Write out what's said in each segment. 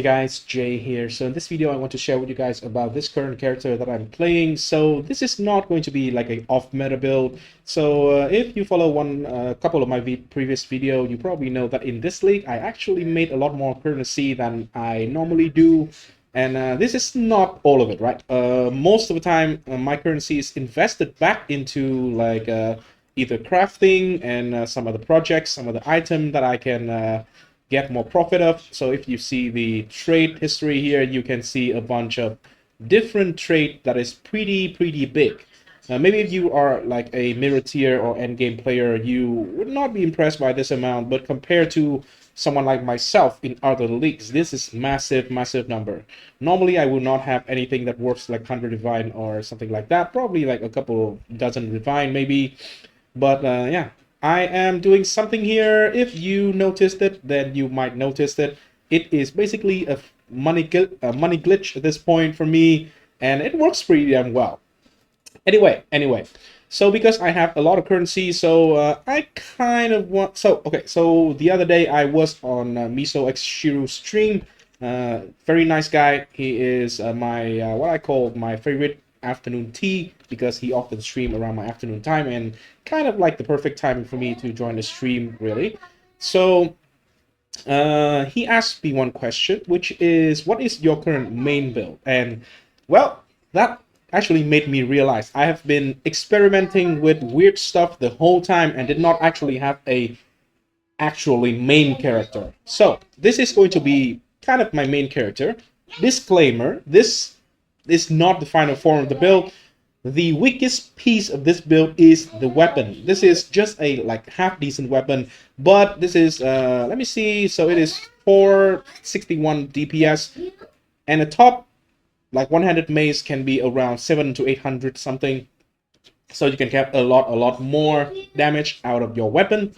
Hey guys, Jay here. So in this video, I want to share with you guys about this current character that I'm playing. So this is not going to be like a off-meta build. So if you follow couple of my previous video, you probably know that in this league, I actually made a lot more currency than I normally do. And this is not all of it, right? Most of the time, my currency is invested back into like either crafting and some other projects, some other item that I can get more profit of. So if you see the trade history here, you can see a bunch of different trade that is pretty big. Maybe if you are like a mirror tier or endgame player, you would not be impressed by this amount, but compared to someone like myself in other leagues, this is massive number. Normally I will not have anything that works like 100 divine or something like that, probably like a couple dozen divine maybe. But yeah, I am doing something here. If you noticed it, then you might notice that it is basically a money glitch at this point for me, and it works pretty damn well. Anyway, so because I have a lot of currency, so I kind of want. So okay, so the other day I was on Miso X Shiro's stream. Very nice guy. He is my what I call my favorite afternoon tea, because he often stream around my afternoon time, and kind of like the perfect timing for me to join the stream, really. So he asked me one question, which is, what is your current main build? And well, that actually made me realize I have been experimenting with weird stuff the whole time and did not actually have a actually main character. So this is going to be kind of my main character. Disclaimer, this is not the final form of the build. The weakest piece of this build is the weapon. This is just a like half decent weapon, but this is let me see, so it is 461 DPS, and the top like 100 mace can be around 700 to 800 something, so you can get a lot more damage out of your weapon.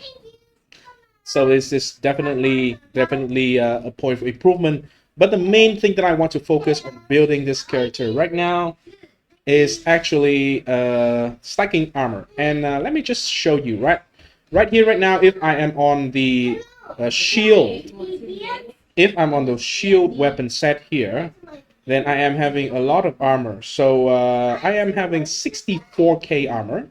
So this is definitely a point of improvement. But the main thing that I want to focus on building this character right now is actually stacking armor. And let me just show you right here right now. If I am on the shield, if I'm on the shield weapon set here, then I am having a lot of armor. So I am having 64k armor.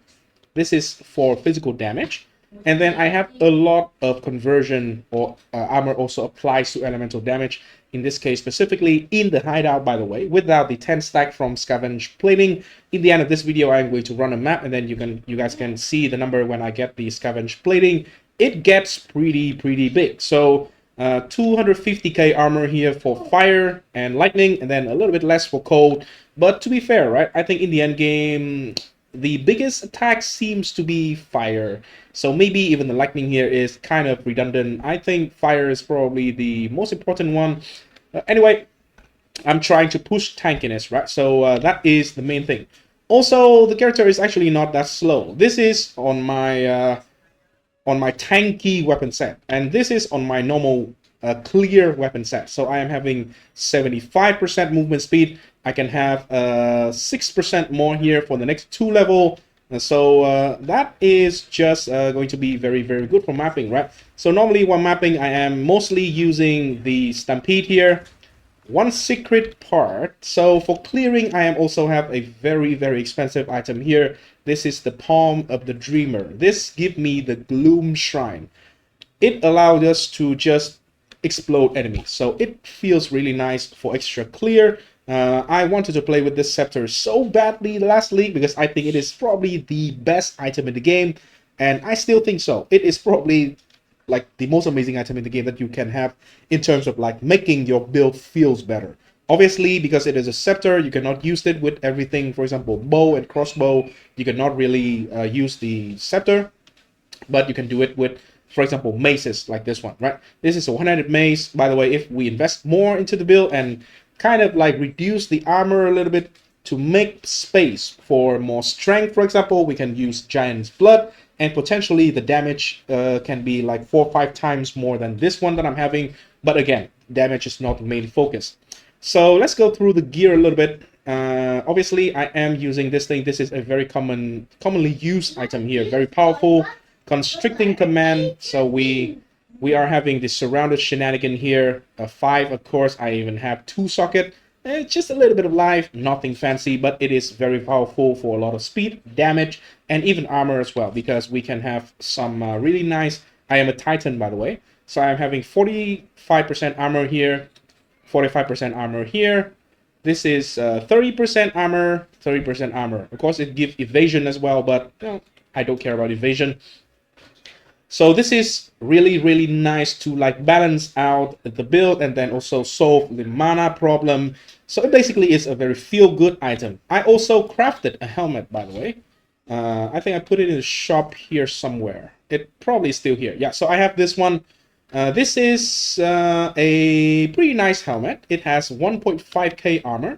This is for physical damage. And then I have a lot of conversion, or armor also applies to elemental damage. In this case, specifically in the hideout, by the way, without the 10 stack from scavenge plating. In the end of this video, I'm going to run a map, and then you guys can see the number when I get the scavenge plating. It gets pretty big. So 250k armor here for fire and lightning, and then a little bit less for cold. But to be fair, right, I think in the end game, the biggest attack seems to be fire. So maybe even the lightning here is kind of redundant. I think fire is probably the most important one. Anyway, I'm trying to push tankiness, right? So that is the main thing. Also, the character is actually not that slow. This is on my tanky weapon set, and this is on my normal clear weapon set. So I am having 75% movement speed. I can have 6% more here for the next 2 level. So that is just going to be very good for mapping, right? So normally when mapping, I am mostly using the Stampede here. One secret part. So for clearing, I am also have a very expensive item here. This is the Palm of the Dreamer. This gives me the Gloom Shrine. It allowed us to just explode enemies. So it feels really nice for extra clear. I wanted to play with this scepter so badly last league because I think it is probably the best item in the game, and I still think so. It is probably like the most amazing item in the game that you can have in terms of like making your build feels better. Obviously, because it is a scepter, you cannot use it with everything. For example, bow and crossbow, you cannot really use the scepter, but you can do it with, for example, maces like this one, right? This is a 100 mace. By the way, if we invest more into the build and kind of like reduce the armor a little bit to make space for more strength, for example, we can use Giant's Blood, and potentially the damage can be like 4 or 5 times more than this one that I'm having. But again, damage is not the main focus. So let's go through the gear a little bit. Obviously, I am using this thing. This is a very commonly used item here. Very powerful. Constricting command. So we We are having the surrounded shenanigan here. 5, of course. I even have 2 socket. Just a little bit of life, nothing fancy, but it is very powerful for a lot of speed, damage, and even armor as well, because we can have some really nice... I am a Titan, by the way, so I'm having 45% armor here, 45% armor here. This is 30% armor, 30% armor. Of course, it gives evasion as well, but I don't care about evasion. So this is really, really nice to like balance out the build and then also solve the mana problem. So it basically is a very feel-good item. I also crafted a helmet, by the way. I think I put it in the shop here somewhere. It probably is still here. Yeah, so I have this one. This is a pretty nice helmet. It has 1.5k armor.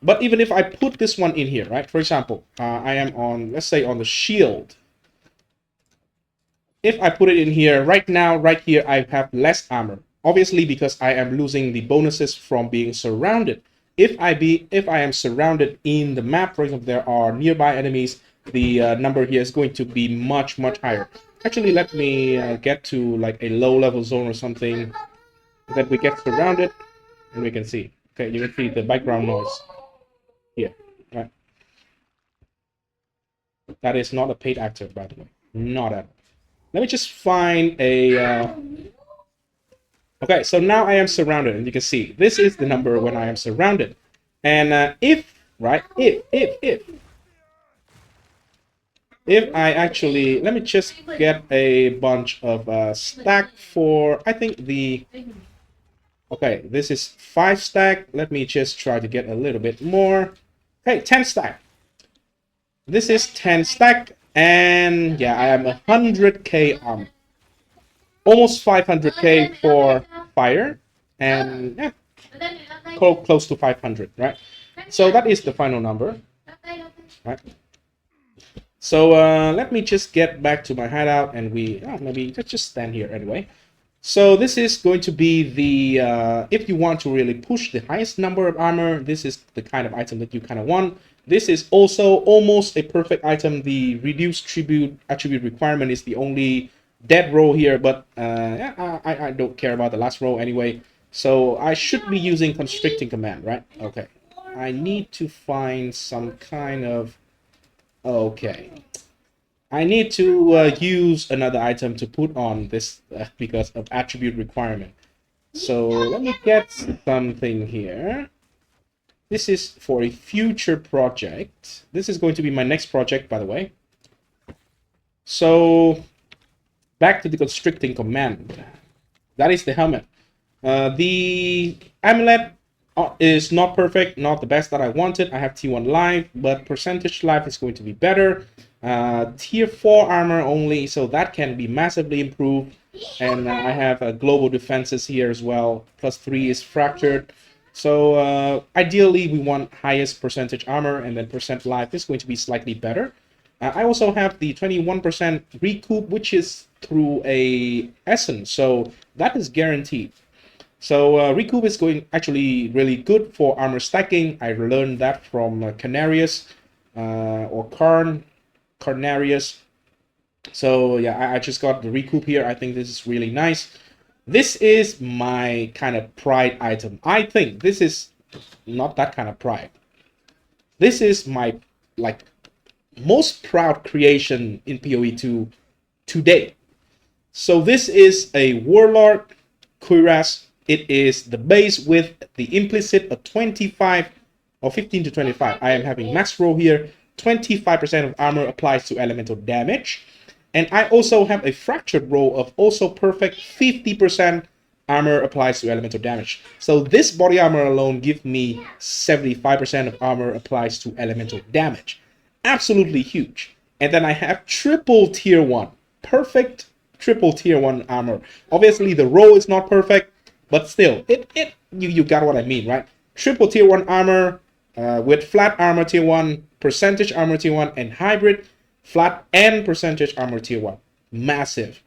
But even if I put this one in here, right? For example, I am on, let's say, on the shield. If I put it in here right now, right here, I have less armor. Obviously, because I am losing the bonuses from being surrounded. If I am surrounded in the map, for example, there are nearby enemies, the number here is going to be much, much higher. Actually, let me get to like a low-level zone or something. That we get surrounded, and we can see. Okay, you can see the background noise here, right? That is not a paid actor, by the way. Not at all. Let me just find a... Okay, so now I am surrounded, and you can see this is the number when I am surrounded. And if I actually... Let me just get a bunch of stack for... I think the... Okay, this is 5 stack. Let me just try to get a little bit more. Okay, 10 stack. This is 10 stack. And yeah, I am 100k armor. Almost 500k for fire. And yeah, close to 500, right? So that is the final number. Right? So let me just get back to my hideout and maybe let's just stand here anyway. So this is going to be the, if you want to really push the highest number of armor, this is the kind of item that you kind of want. This is also almost a perfect item. The reduced attribute requirement is the only dead row here, but yeah, I don't care about the last row anyway. So I should be using constricting command, right? Okay. I need to find some kind of... Okay. I need to use another item to put on this because of attribute requirement. So let me get something here. This is for a future project. This is going to be my next project, by the way. So back to the constricting command. That is the helmet. The amulet is not perfect, not the best that I wanted. I have T1 life, but percentage life is going to be better. Tier 4 armor only, so that can be massively improved. And I have global defenses here as well. +3 is fractured. So ideally we want highest percentage armor, and then percent life is going to be slightly better. I also have the 21% recoup, which is through a essence, so that is guaranteed. So recoup is going actually really good for armor stacking. I learned that from Canarius or Carnarius. So yeah, I just got the recoup here. I think this is really nice. This is my kind of pride item. I think this is not that kind of pride. This is my like most proud creation in POE2 today. So this is a Warlord cuirass. It is the base with the implicit of 25 or 15 to 25. I am having max roll here. 25% of armor applies to elemental damage. And I also have a fractured row of also perfect 50% armor applies to elemental damage. So this body armor alone gives me 75% of armor applies to elemental damage. Absolutely huge. And then I have triple tier 1. Perfect triple tier 1 armor. Obviously the row is not perfect, but still, you got what I mean, right? Triple tier 1 armor with flat armor tier 1, percentage armor tier 1, and hybrid flat and percentage armor tier 1. Massive.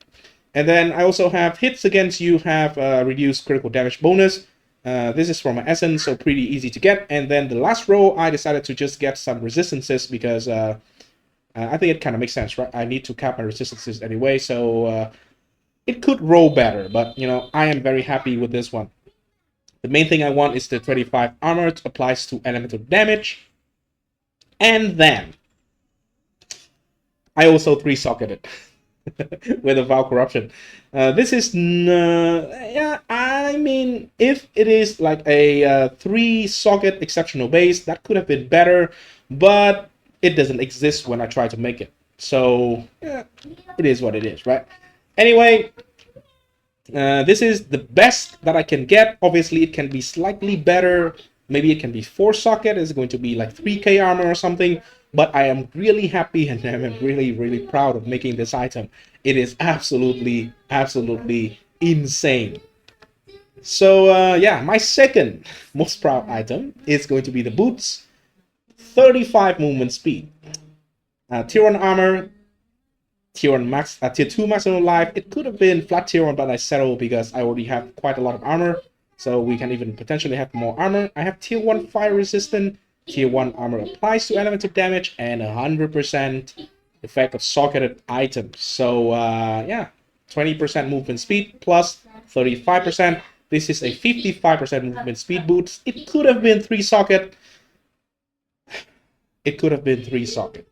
And then I also have hits against you have reduced critical damage bonus. This is from my essence, so pretty easy to get. And then the last row, I decided to just get some resistances because I think it kind of makes sense, right? I need to cap my resistances anyway. So It could roll better, but you know, I am very happy with this one. The main thing I want is the 25 armor applies to elemental damage. And then I also 3-socketed with a Vow Corruption. This is, yeah, I mean, if it is like a 3-socket exceptional base, that could have been better, but it doesn't exist when I try to make it. So, yeah, it is what it is, right? Anyway, this is the best that I can get. Obviously, it can be slightly better. Maybe it can be 4-socket. It's going to be like 3k armor or something. But I am really happy and I'm really, really proud of making this item. It is absolutely, absolutely insane. So, yeah, my second most proud item is going to be the boots. 35 movement speed. Tier 1 armor, tier 1 max, tier 2 maximum life. It could have been flat tier 1, but I settled because I already have quite a lot of armor. So we can even potentially have more armor. I have tier 1 fire resistant, tier 1 armor applies to elemental damage, and 100% effect of socketed items. So yeah, 20% movement speed plus 35%. This is a 55% movement speed boost. It could have been 3-socket. It could have been 3-socket.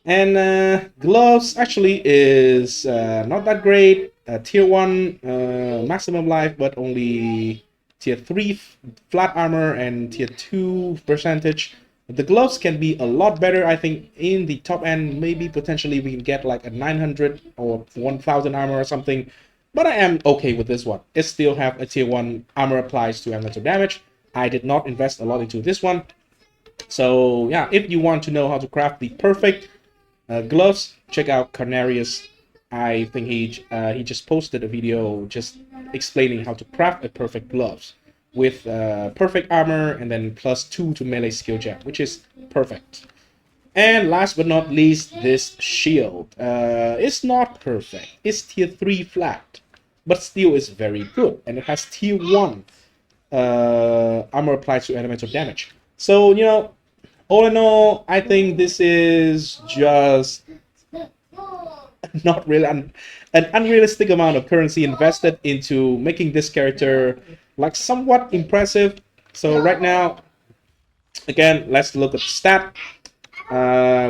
And gloves actually is not that great. Tier 1 maximum life, but only tier 3 flat armor and tier 2 percentage. The gloves can be a lot better. I think in the top end, maybe potentially we can get like a 900 or 1000 armor or something. But I am okay with this one. It still have a tier 1 armor applies to elemental damage. I did not invest a lot into this one. So yeah, if you want to know how to craft the perfect gloves, check out Carnarius. I think he just posted a video just explaining how to craft a perfect gloves with perfect armor and then +2 to melee skill check, which is perfect. And last but not least, this shield. It's not perfect. It's tier 3 flat, but still is very good, and it has tier 1 armor applied to elemental damage. So, you know, all in all, I think this is just not really an unrealistic amount of currency invested into making this character like somewhat impressive. So right now, again, let's look at the stat.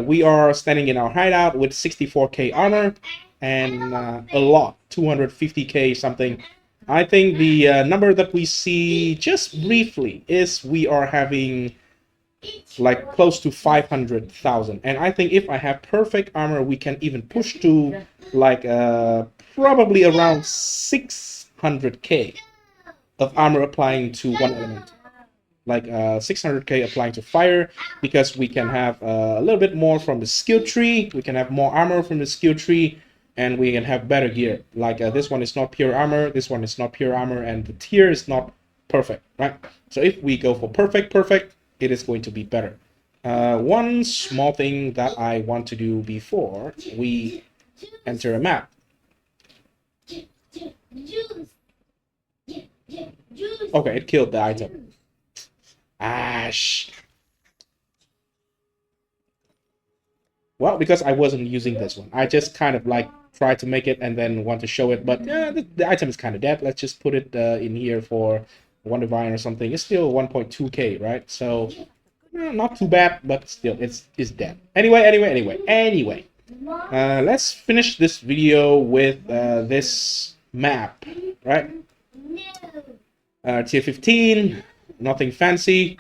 We are standing in our hideout with 64k armor and a lot, 250k something. I think the number that we see just briefly is we are having like close to 500,000, and I think if I have perfect armor we can even push to like probably around 600k of armor applying to one element, like 600k applying to fire, because we can have a little bit more from the skill tree, we can have more armor from the skill tree, and we can have better gear. Like this one is not pure armor, this one is not pure armor, and the tier is not perfect, right? So if we go for perfect, it is going to be better. One small thing that I want to do before we enter a map. Okay, it killed the item. Ash. Well, because I wasn't using this one. I just kind of like try to make it and then want to show it, but the item is kind of dead. Let's just put it in here for one divine or something. It's still 1.2k, right? So not too bad, but still it's dead. Anyway, let's finish this video with this map, right? Tier 15, nothing fancy.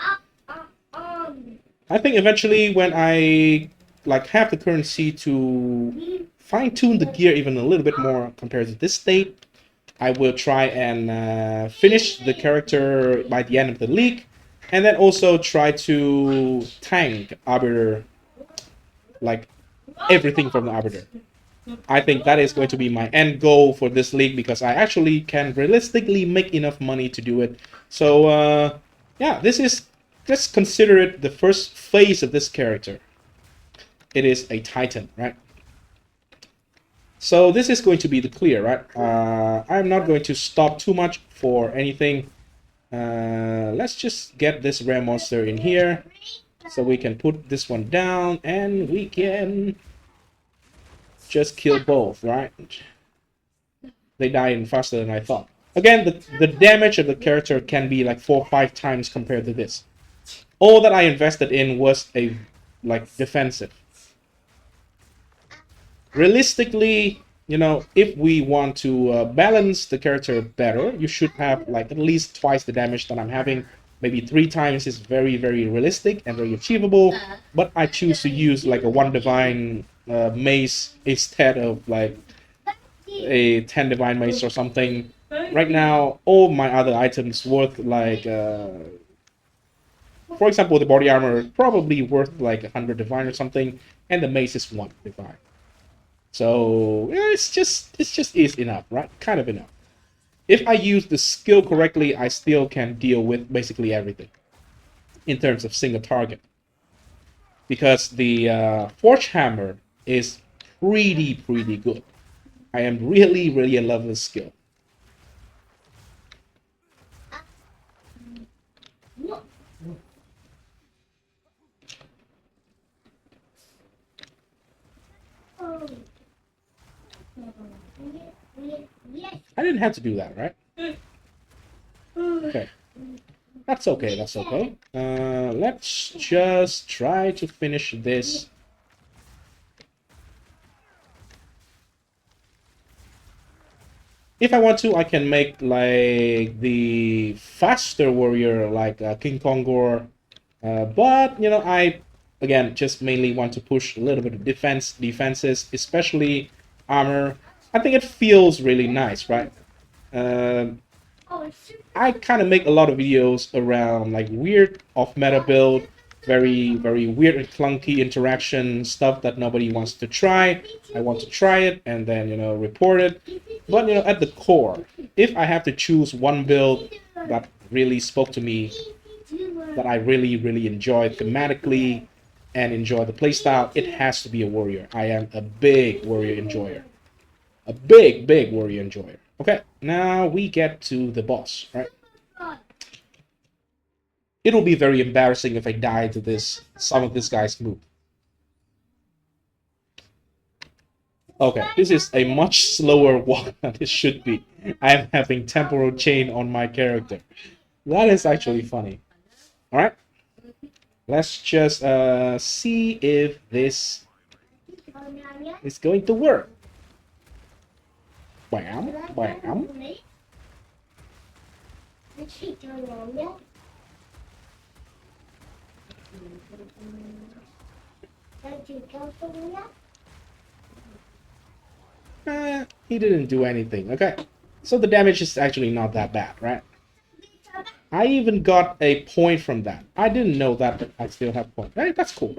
I think eventually when I like have the currency to fine-tune the gear even a little bit more compared to this state, I will try and finish the character by the end of the league, and then also try to tank Arbiter, like everything from the Arbiter. I think that is going to be my end goal for this league, because I actually can realistically make enough money to do it. So yeah, this is, just consider it the first phase of this character. It is a Titan, right? So this is going to be the clear, right? I'm not going to stop too much for anything. Let's just get this rare monster in here, so we can put this one down, and we can just kill both, right? They die in faster than I thought. Again, the damage of the character can be like 4 or 5 times compared to this. All that I invested in was a like defensive. Realistically, you know, if we want to balance the character better, you should have like at least twice the damage that I'm having. Maybe 3 times is very, very realistic and very achievable. But I choose to use like a 1 divine mace instead of like a 10 divine mace or something. Right now, all my other items worth like, for example, the body armor is probably worth like 100 divine or something, and the mace is 1 divine. So yeah, it's just is enough, right? Kind of enough. If I use the skill correctly, I still can deal with basically everything in terms of single target. Because the Forge Hammer is pretty good. I am really in love with this skill. I didn't have to do that, right? Okay. That's okay, that's okay. Let's just try to finish this. If I want to, I can make like the faster warrior like King Kongor. But, you know, I, again, just mainly want to push a little bit of defenses, especially armor. I think it feels really nice, right? I kind of make a lot of videos around like weird off-meta build, very weird and clunky interaction stuff that nobody wants to try. I want to try it and then, you know, report it. But, you know, at the core, if I have to choose one build that really spoke to me, that I really enjoy thematically and enjoy the playstyle, it has to be a warrior. I am a big warrior enjoyer. A big warrior enjoyer. Okay, now we get to the boss, right? It'll be very embarrassing if I die to this, some of this guy's move. Okay, this is a much slower walk than it should be. I'm having temporal chain on my character. That is actually funny. Alright, let's just see if this is going to work. Bam, bam. He didn't do anything. Okay, so the damage is actually not that bad, right? I even got a point from that. I didn't know that, but I still have point. Hey, that's cool.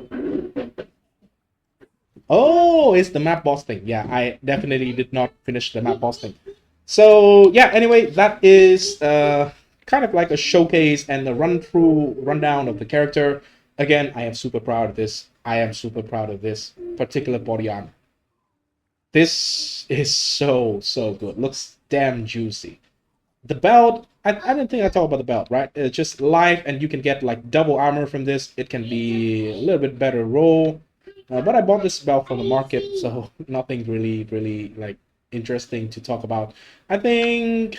Oh, it's the map boss thing. Yeah, I definitely did not finish the map boss thing. So yeah, anyway, that is kind of like a showcase and the rundown of the character. Again, I am super proud of this. I am super proud of this particular body armor. This is so good. Looks damn juicy. The belt, I didn't think I talked about the belt, right? It's just life, and you can get like double armor from this. It can be a little bit better roll. But I bought this belt from the market, so nothing really like interesting to talk about. I don't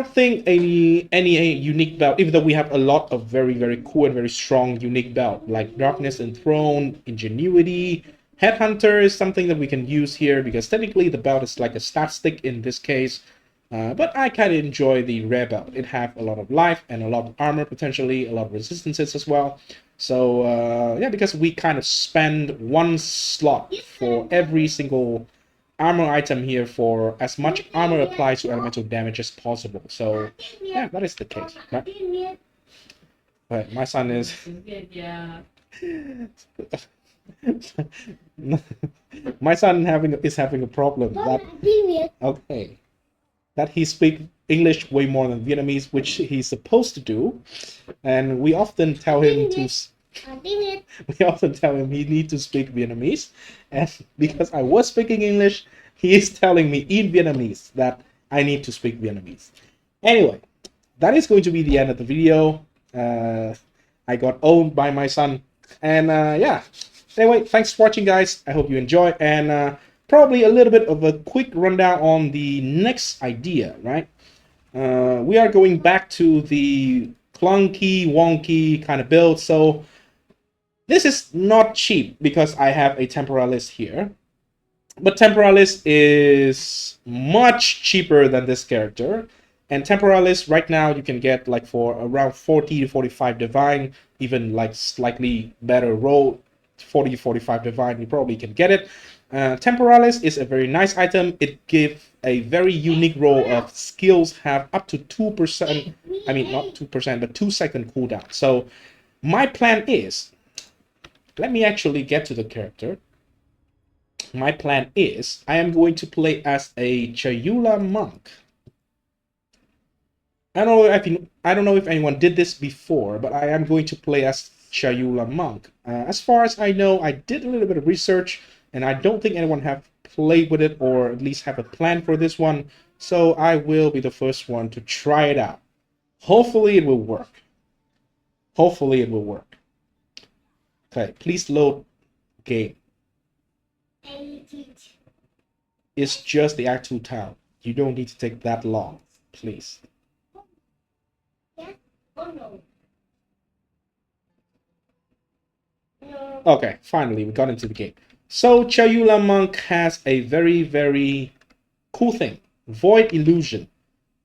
think any unique belt, even though we have a lot of very cool and very strong unique belt, like Darkness Enthroned, Ingenuity, Headhunter is something that we can use here because technically the belt is like a stat stick in this case. But I kind of enjoy the rare belt. It have a lot of life and a lot of armor potentially, a lot of resistances as well. So yeah, because we kind of spend 1 slot for every single armor item here for as much armor applied to elemental damage as possible. So yeah, that is the case. Right, my son is my son is having a problem that okay, that he speaks English way more than Vietnamese, which he's supposed to do, and we often tell him to he needs to speak Vietnamese, and because I was speaking English, he is telling me in Vietnamese that I need to speak Vietnamese. Anyway, that is going to be the end of the video. I got owned by my son, and yeah, Anyway, thanks for watching, guys. I hope you enjoy, and probably a little bit of a quick rundown on the next idea, right? We are going back to the clunky, wonky kind of build. So this is not cheap because I have a temporalis here. But temporalis is much cheaper than this character. And temporalis right now you can get like for around 40 to 45 divine, even like slightly better roll, 40 to 45 divine, you probably can get it. Temporalis is a very nice item. It gives a very unique roll of skills have up to 2%, I mean not 2%, but 2-second cooldown. So my plan is, let me actually get to the character. My plan is I am going to play as a Chayula monk. I don't know if anyone did this before, but I am going to play as Chayula monk. As far as I know, I did a little bit of research, and I don't think anyone have played with it or at least have a plan for this one. So I will be the first one to try it out. Hopefully it will work. Hopefully it will work. Okay, please load game. It's just the actual town. You don't need to take that long, please. Okay, finally we got into the game. So Chayula Monk has a very, very cool thing. Void Illusion.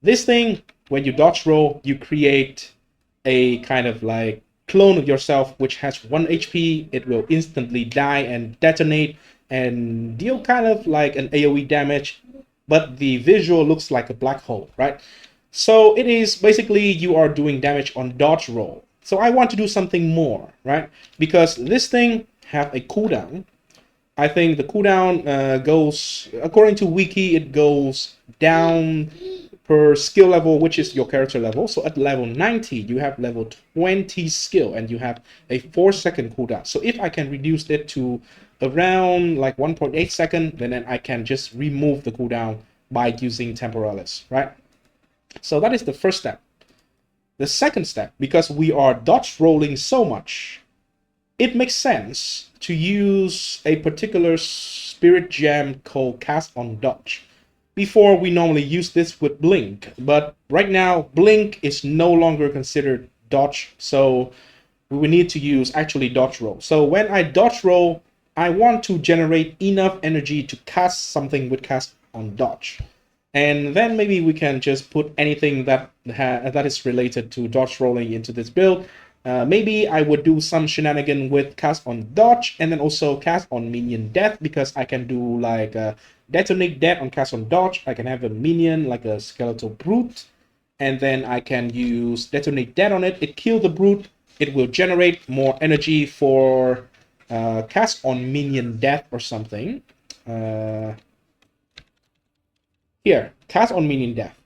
This thing, when you dodge roll, you create a kind of like clone of yourself which has 1 HP. It will instantly die and detonate and deal kind of like an AoE damage, but the visual looks like a black hole, right? So it is basically you are doing damage on dodge roll. So I want to do something more, right? Because this thing have a cooldown. I think the cooldown goes, according to wiki, it goes down per skill level, which is your character level. So at level 90, you have level 20 skill and you have a 4-second cooldown. So if I can reduce it to around like 1.8 seconds, then I can just remove the cooldown by using temporalis, right? So that is the first step. The second step, because we are dodge rolling so much, it makes sense to use a particular spirit gem called Cast on Dodge. Before, we normally use this with Blink, but right now, Blink is no longer considered dodge, so we will need to use actually dodge roll. So when I dodge roll, I want to generate enough energy to cast something with Cast on Dodge. And then maybe we can just put anything that is related to dodge rolling into this build. Maybe I would do some shenanigan with Cast on Dodge and then also Cast on Minion Death, because I can do like Detonate Death on Cast on Dodge. I can have a minion like a Skeletal Brute, and then I can use Detonate Death on it. It kills the Brute. It will generate more energy for Cast on Minion Death or something. Here, Cast on Minion Death.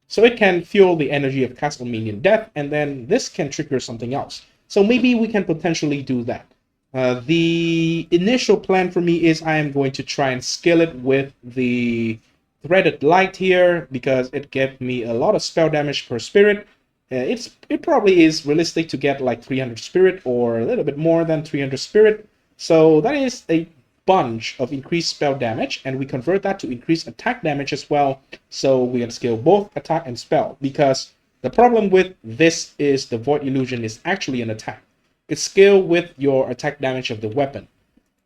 So it can fuel the energy of Cast on Minion Death, and then this can trigger something else. So maybe we can potentially do that. The initial plan for me is I am going to try and scale it with the Threaded Light here, because it gives me a lot of spell damage per spirit. It probably is realistic to get like 300 spirit or a little bit more than 300 spirit. So that is a bunch of increased spell damage, and we convert that to increased attack damage as well, so we can scale both attack and spell. Because the problem with this is the Void Illusion is actually an attack. It's scaled with your attack damage of the weapon,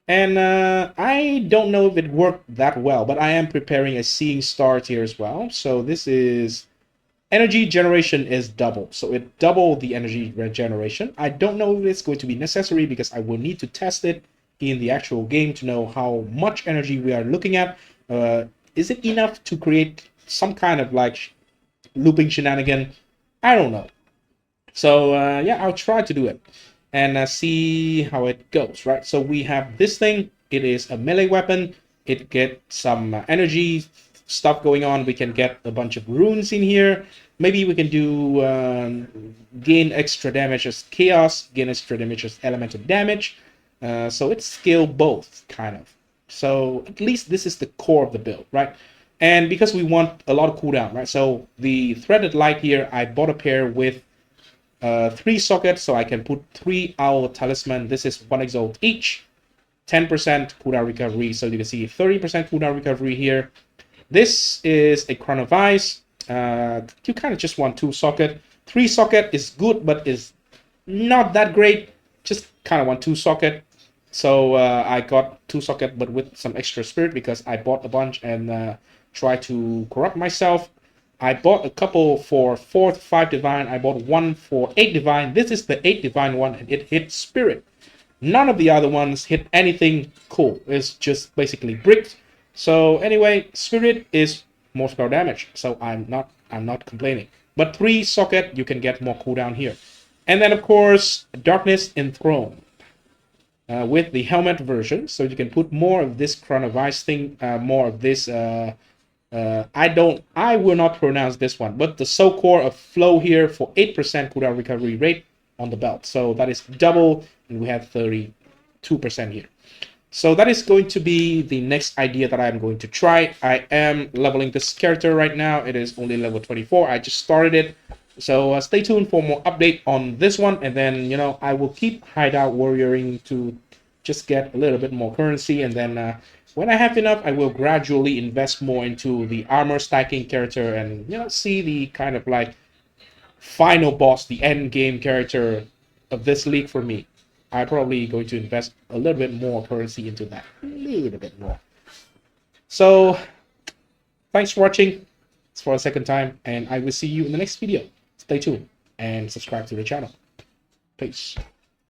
and I don't know if it worked that well, but I am preparing a Seeing Star here as well. So this is energy generation is double, so it doubled the energy regeneration. I don't know if it's going to be necessary because I will need to test it in the actual game to know how much energy we are looking at. Is it enough to create some kind of like looping shenanigan? I don't know. So yeah, I'll try to do it and see how it goes, right? So we have this thing. It is a melee weapon. It gets some energy stuff going on. We can get a bunch of runes in here. Maybe we can do gain extra damage as chaos, gain extra damage as elemental damage. So it's scale both, kind of. So at least this is the core of the build, right? And because we want a lot of cooldown, right? So the Threaded Light here, I bought a pair with 3 sockets, so I can put 3 owl talisman. This is 1 exalt each, 10% cooldown recovery. So you can see 30% cooldown recovery here. This is a crown of ice. You kind of just want 2 socket. 3 socket is good, but is not that great. Just kind of want 2 socket. So I got 2 socket, but with some extra spirit because I bought a bunch and tried to corrupt myself. I bought a couple for 4 to 5 divine. I bought one for 8 divine. This is the 8 divine one, and it hit spirit. None of the other ones hit anything cool. It's just basically bricked. So anyway, spirit is more spell damage, so I'm not complaining. But 3 socket, you can get more cooldown here. And then of course, darkness enthroned. With the helmet version, so you can put more of this crown of ice thing, more of this I will not pronounce this one, but the soul core of flow here for 8% cooldown recovery rate on the belt. So that is double, and we have 32% here. So that is going to be the next idea that I'm going to try. I am leveling this character right now. It is only level 24. I just started it. So stay tuned for more update on this one, and then, you know, I will keep hideout warrioring to just get a little bit more currency, and then when I have enough, I will gradually invest more into the armor stacking character and, you know, see the kind of like final boss, the end game character of this league for me. I'm probably going to invest a little bit more currency into that, a little bit more. So thanks for watching. It's for a second time, and I will see you in the next video. Stay tuned and subscribe to the channel. Peace.